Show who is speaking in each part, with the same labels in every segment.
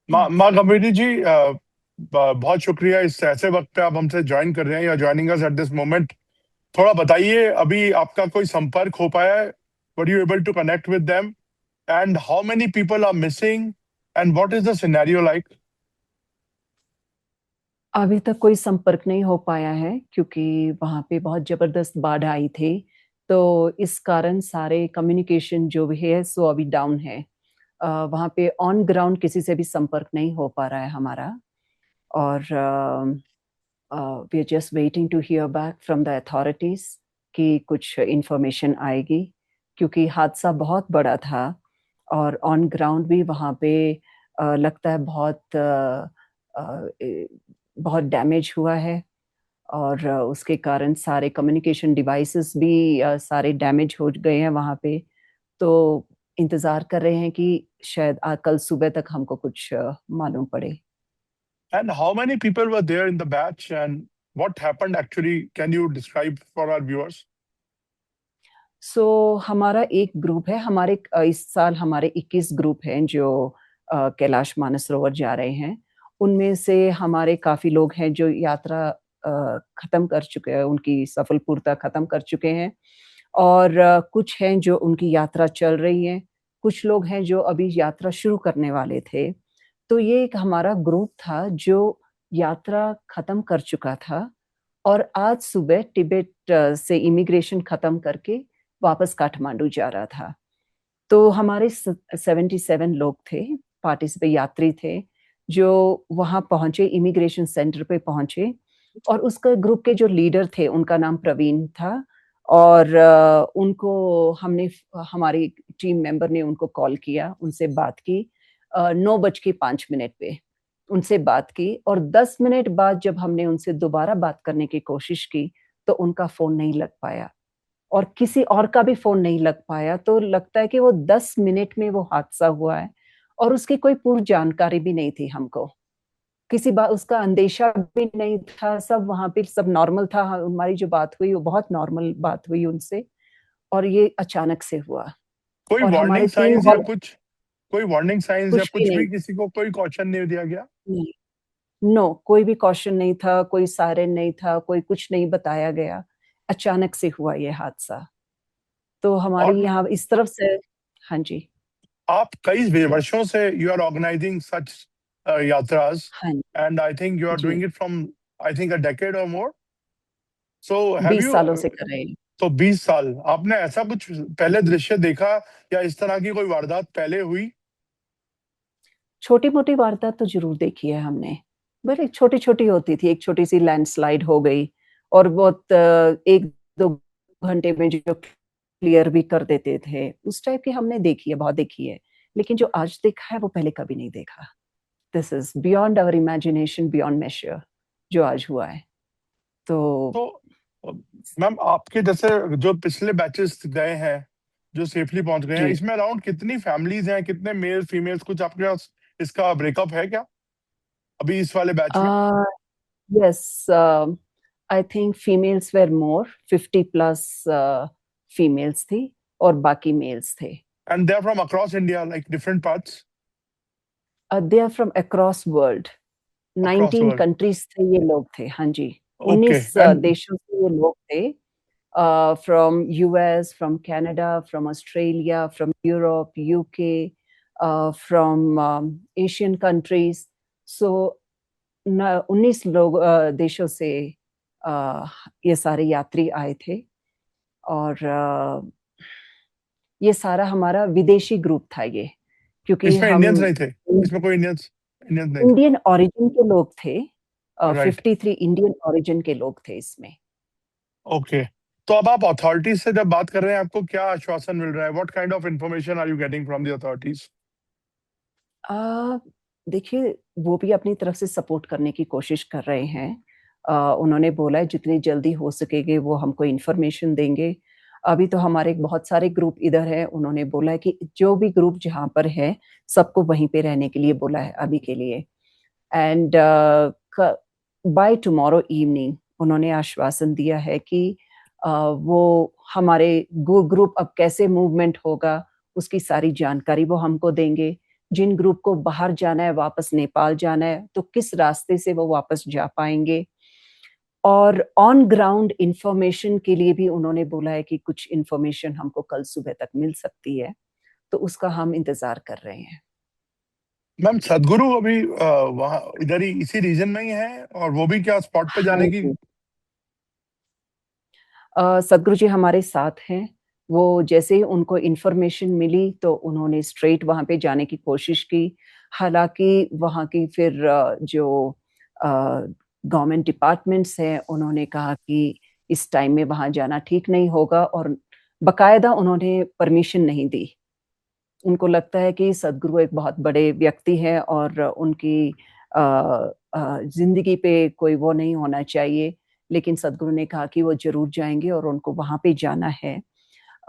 Speaker 1: माँ कम्युनिटी जी, बहुत शुक्रिया इस ऐसे वक्त पे आप हमसे ज्वाइन कर रहे हैं या joining us at this moment. थोड़ा बताइए, अभी आपका कोई संपर्क हो पाया है? Were you able to connect with them? And how many people are missing? And what is the scenario like?
Speaker 2: अभी तक कोई संपर्क नहीं हो पाया है क्योंकि वहाँ पे बहुत ज़बरदस्त बाढ़ आई थी। तो इस कारण सारे कम्युनिकेशन जो भी है सो अभी डाउन है। वहाँ पे ऑन ग्राउंड किसी से भी संपर्क नहीं हो पा रहा है हमारा। और we are just waiting to hear back from the authorities कि कुछ इन्फॉर्मेशन आएगी, क्योंकि हादसा बहुत बड़ा था और ऑन ग्राउंड भी वहाँ पे लगता है बहुत डैमेज हुआ है। और उसके कारण सारे कम्युनिकेशन डिवाइसेस भी सारे डैमेज हो गए हैं वहाँ पे। तो इंतज़ार कर रहे हैं कि शायद कल सुबह तक हमको कुछ मालूम पड़े।
Speaker 1: And how many people were there in the batch and what happened actually? Can you describe for our viewers?
Speaker 2: So हमारा एक ग्रुप है, इस साल हमारे 21 ग्रुप हैं जो कैलाश मानसरोवर जा रहे हैं। उनमें से हमारे काफ़ी लोग हैं जो यात्रा खत्म कर चुके हैं, उनकी सफलपूर्ता खत्म कर चुके हैं। और कुछ हैं जो उनकी यात्रा चल रही है, कुछ लोग हैं जो अभी यात्रा शुरू करने वाले थे। तो ये एक हमारा ग्रुप था जो यात्रा खत्म कर चुका था और आज सुबह तिब्बत से इमिग्रेशन खत्म करके वापस काठमांडू जा रहा था। तो हमारे 77 लोग थे, पार्टिसिपेंट यात्री थे, जो वहाँ पहुँचे, इमिग्रेशन सेंटर पे पहुँचे। और उसका ग्रुप के जो लीडर थे, उनका नाम प्रवीण था। और हमने हमारी टीम मेंबर ने उनको कॉल किया, उनसे बात की 9:05 पे उनसे बात की। और 10 मिनट बाद जब हमने उनसे दोबारा बात करने की कोशिश की, तो उनका फ़ोन नहीं लग पाया और किसी और का भी फ़ोन नहीं लग पाया। तो लगता है कि वो 10 मिनट में वो हादसा हुआ है और उसकी कोई पूर्व जानकारी भी नहीं थी हमको। किसी बा उसका अंदेशा भी नहीं था, सब वहाँ पे सब नॉर्मल था। हमारी जो बात हुई वो बहुत नॉर्मल बात हुई उनसे और ये अचानक से हुआ।
Speaker 1: कोई
Speaker 2: और हमारे
Speaker 1: वार्निंग
Speaker 2: 3
Speaker 1: साइंस या
Speaker 2: हॉल
Speaker 1: कुछ? कोई वार्निंग साइंस या
Speaker 2: कुछ भी
Speaker 1: कुछ
Speaker 2: नहीं।
Speaker 1: भी, किसी को कोई कॉशन नहीं दिया गया?
Speaker 2: नहीं, नो, कोई भी कॉशन नहीं था, कोई सायरन नहीं था, कोई कुछ नहीं बताया गया। अचानक से हुआ ये हादसा। तो हमारे
Speaker 1: और
Speaker 2: यहाँ इस तरफ से। हाँ जी।
Speaker 1: आप कई वर्षों से यू आर ऑर्गेनाइजिंग सच यात्रास,
Speaker 2: हाँ
Speaker 1: and I think you R
Speaker 2: G,
Speaker 1: doing it from, I think, a decade और मोर। So have
Speaker 2: 20
Speaker 1: you?
Speaker 2: सालों से कर रहे हैं।
Speaker 1: तो 20 साल आपने ऐसा कुछ पहले दृश्य देखा या इस तरह की कोई वारदात पहले हुई?
Speaker 2: छोटी-मोटी वारदात तो ज़रूर देखी है हमने। बड़ी छोटी-छोटी होती थी, एक छोटी-सी लैंडस्लाइड हो गई और बहुत 1-2 घंटे में जो क्लियर भी कर देते थे, उस टाइप की हमने देखी है, बहुत देखी है। लेकिन जो आज देखा है वो पहले कभी नहीं देखा। This is beyond our imagination, beyond measure जो आज हुआ है। तो
Speaker 1: तो मैम, आपके जैसे जो पिछले बैचेस गए हैं, जो सेफली पहुंच गए हैं,
Speaker 2: जी।
Speaker 1: इसमें अराउंड कितनी फैमिलीज हैं, कितने मेल फीमेल्स, कुछ आपके पास इसका ब्रेकअप है क्या अभी इस वाले बैच में?
Speaker 2: Uh, yes, I think females were more, 50 plus females थी और बाकी मेल्स थे।
Speaker 1: And they are from across India, like different parts?
Speaker 2: They are from across world,
Speaker 1: across
Speaker 2: 19
Speaker 1: world.
Speaker 2: Countries से ये लोग थे। हाँ जी,
Speaker 1: ओके।
Speaker 2: 19
Speaker 1: एंड
Speaker 2: देशों से ये लोग थे। From US, from Canada, from Australia, from Europe, UK, from Asian countries. So 19 देशों से अ, ये सारे यात्री आए थे। और ये सारा हमारा विदेशी ग्रुप था ये, क्योंकि
Speaker 1: इसमें
Speaker 2: हम
Speaker 1: इंडियंस नहीं थे? इसमें कोई इंडियंस इंडियंस नहीं थे?
Speaker 2: इंडियन ओरिजिन के लोग थे।
Speaker 1: राइट।
Speaker 2: 53 इंडियन ओरिजिन के लोग थे इसमें।
Speaker 1: ओके। तो अब आप अथॉरिटीज से जब बात कर रहे हैं, आपको क्या आश्वासन मिल रहा है? What kind of information are you getting from the authorities?
Speaker 2: Uh, देखिए, वो भी अपनी तरफ से सपोर्ट करने की कोशिश कर रहे हैं। उन्होंने बोला है जितनी जल्दी हो सकेंगे वो हमको इन्फॉर्मेशन देंगे। अभी तो हमारे बहुत सारे ग्रुप इधर हैं, उन्होंने बोला है कि जो भी ग्रुप जहाँ पर है, सबको वहीं पे रहने के लिए बोला है अभी के लिए। एंड बाय टुमारो इवनिंग उन्होंने आश्वासन दिया है कि वो हमारे ग्रुप अब कैसे मूवमेंट होगा, उसकी सारी जानकारी वो हमको देंगे। जिन ग्रुप को बाहर जाना है, वापस नेपाल जाना है, तो किस रास्ते से वो वापस जा पाएँगे। और ऑन ग्राउंड इन्फॉर्मेशन के लिए भी उन्होंने बोला है कि कुछ इन्फॉर्मेशन हमको कल सुबह तक मिल सकती है, तो उसका हम इंतज़ार कर रहे हैं।
Speaker 1: मैम सदगुरु अभी वहाँ इधर ही इसी रीजन में ही है, और वो भी क्या स्पॉट पे
Speaker 2: हाँ
Speaker 1: जाने की?
Speaker 2: जी। सद्गुरु जी हमारे साथ हैं। वो जैसे ही उनको इन्फॉर्मेशन मिली तो उन्होंने स्ट्रेट वहाँ पे जाने की कोशिश की। हालाँकि वहाँ की फिर जो अ, गवर्नमेंट डिपार्टमेंट्स हैं उन्होंने कहा कि इस टाइम में वहाँ जाना ठीक नहीं होगा और बाकायदा उन्होंने परमिशन नहीं दी। उनको लगता है कि सद्गुरु एक बहुत बड़े व्यक्ति हैं और उनकी ज़िंदगी पे कोई वो नहीं होना चाहिए, लेकिन सद्गुरु ने कहा कि वो ज़रूर जाएँगे और उनको वहाँ पे जाना है।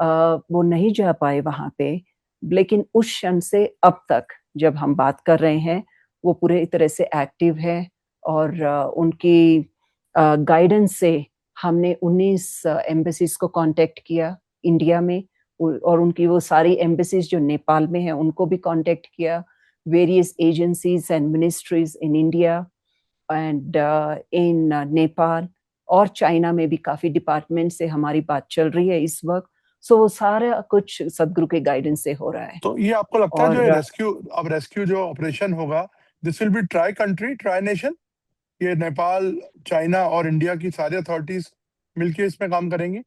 Speaker 2: वो नहीं जा पाए वहाँ पे, लेकिन उस क्षण से अब तक जब हम बात कर रहे हैं, वो पूरे तरह से एक्टिव है और उनकी गाइडेंस से हमने 19 एम्बेसीज़ को कॉन्टैक्ट किया इंडिया में और उनकी वो सारी एम्बेसीज़ जो नेपाल में हैं, उनको भी कॉन्टैक्ट किया, various agencies and ministries in India and in Nepal और चाइना में भी काफ़ी डिपार्टमेंट से हमारी बात चल रही है इस वक़्त। सो वो सारा कुछ सद्गुरु के गाइडेंस से हो रहा है
Speaker 1: तो ये आपको लगता है जो
Speaker 2: और
Speaker 1: रेस्क्यू जो ऑपरेशन होगा, this will be try country, tri nation? ये नेपाल, चाइना और इंडिया की सारी अथॉरिटीज मिलके इसमें काम करेंगी?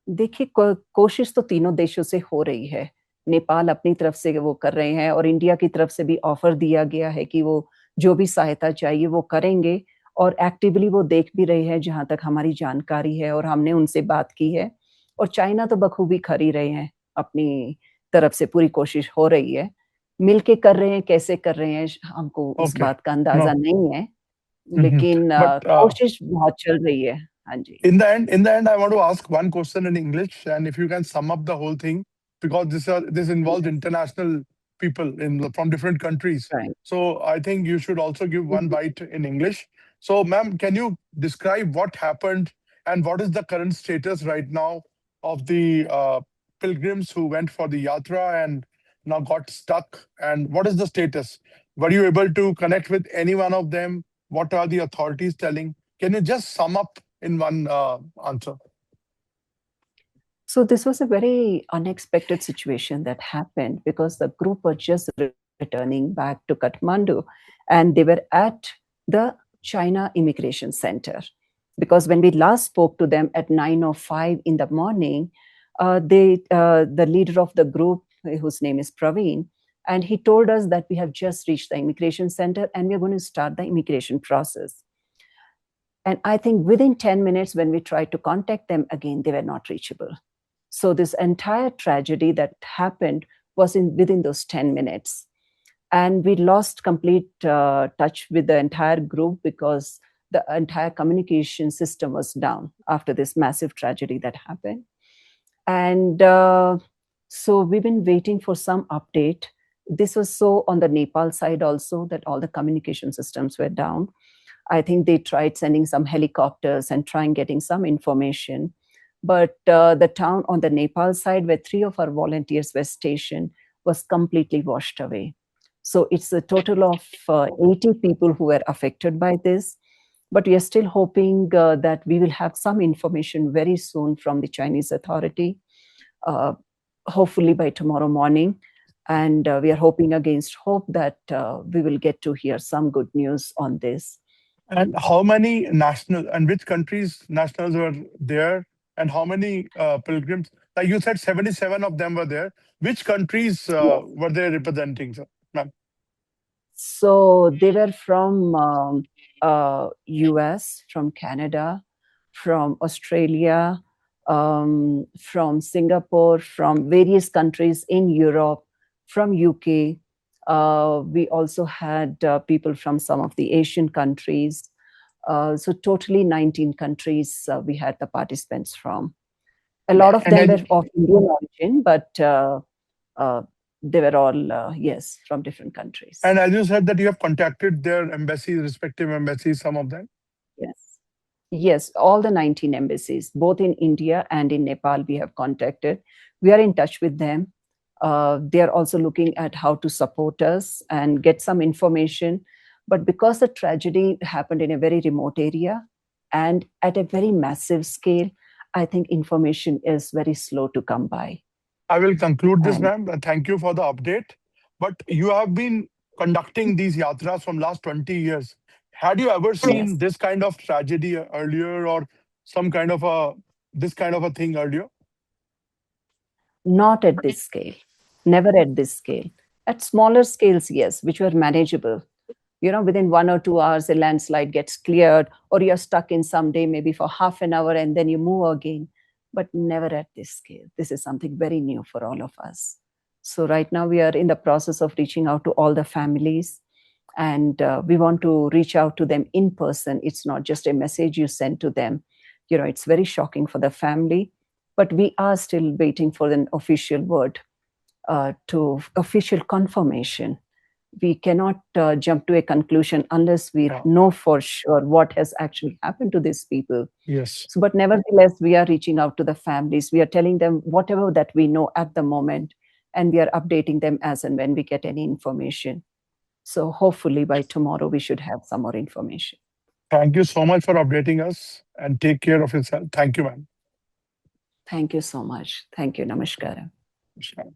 Speaker 2: देखिए कोशिश तो तीनों देशों से हो रही है। नेपाल अपनी तरफ से वो कर रहे हैं और इंडिया की तरफ से भी ऑफ़र दिया गया है कि वो जो भी सहायता चाहिए वो करेंगे और एक्टिवली वो देख भी रहे हैं जहाँ तक हमारी जानकारी है और हमने उनसे बात की है। और चाइना तो बखूबी कर ही रहे हैं, अपनी तरफ से पूरी कोशिश हो रही है। मिल के कर रहे हैं, कैसे कर रहे हैं हमको उस
Speaker 1: ओके,
Speaker 2: बात का
Speaker 1: नो,
Speaker 2: अंदाज़ा नहीं है, लेकिन
Speaker 1: बट
Speaker 2: कोशिश बहुत चल रही है। हाँ जी।
Speaker 1: in the end, I want to ask one question in English, and if you can sum up the whole thing, because this involves
Speaker 2: Yes,
Speaker 1: international people from different countries.
Speaker 2: right.
Speaker 1: So I think you should also give one
Speaker 2: Mhm.
Speaker 1: bite in English. So, ma'am, can you describe what happened and what is the current status right now of the pilgrims who went for the yatra and now got stuck? And what is the status? Were you able to connect with any one of them? What are the authorities telling? Can you just sum up in one answer?
Speaker 2: So this was a very unexpected situation that happened because the group was just returning back to Kathmandu and they were at the China Immigration Center. Because when we last spoke to them at 9:05 in the morning, the leader of the group, whose name is Praveen, and he told us that we have just reached the immigration center and we're going to start the immigration process. And I think within 10 minutes, when we tried to contact them again, they were not reachable. So this entire tragedy that happened was within those 10 minutes. And we lost complete touch with the entire group because the entire communication system was down after this massive tragedy that happened. And so we've been waiting for some update. This was so on the Nepal side also that all the communication systems were down. I think they tried sending some helicopters and trying getting some information. But the town on the Nepal side, where 3 of our volunteers were stationed, was completely washed away. So it's a total of 80 people who were affected by this. But we are still hoping that we will have some information very soon from the Chinese authority, uh, hopefully by tomorrow morning. And we are hoping against hope that we will get to hear some good news on this.
Speaker 1: And how many national and which countries nationals were there, and how many pilgrims? Like you said, 77 of them were there. Which countries
Speaker 2: Yes.
Speaker 1: were they representing, sir? Ma'am?
Speaker 2: So they were from US, from Canada, from Australia, from Singapore, from various countries in Europe, from UK. We also had people from some of the Asian countries. So totally 19 countries we had the participants from. A lot of
Speaker 1: And
Speaker 2: them were
Speaker 1: then,
Speaker 2: of Indian origin, but uh, they were all, yes, from different countries.
Speaker 1: and as you said that you have contacted their embassies, respective embassies, some of them.
Speaker 2: Yes. Yes, all the 19 embassies, both in India and in Nepal, we have contacted. We are in touch with them. They are also looking at how to support us and get some information. But because the tragedy happened in a very remote area and at a very massive scale, I think information is very slow to come by.
Speaker 1: I will conclude this,
Speaker 2: And
Speaker 1: ma'am. Thank you for the update. But you have been conducting these yatras from last 20 years. Had you ever seen
Speaker 2: yes,
Speaker 1: this kind of tragedy earlier, or some kind of a this kind of a thing earlier?
Speaker 2: not at this scale, never at this scale. At smaller scales, yes, which were manageable. Within 1 or 2 hours, a landslide gets cleared, or you're stuck in some day, maybe for half an hour, and then you move again. But never at this scale. This is something very new for all of us. So right now we are in the process of reaching out to all the families, and we want to reach out to them in person. It's not just a message you send to them. It's very shocking for the family, but we are still waiting for an official word, to official confirmation. We cannot jump to a conclusion unless we
Speaker 1: Yeah.
Speaker 2: know for sure what has actually happened to these people.
Speaker 1: Yes.
Speaker 2: So, but nevertheless, we are reaching out to the families. We are telling them whatever that we know at the moment, and we are updating them as and when we get any information. So hopefully by tomorrow, we should have some more information.
Speaker 1: Thank you so much for updating us, and take care of yourself. Thank you, ma'am.
Speaker 2: Thank you so much. Thank you. Namaskaram.
Speaker 1: Namaskar.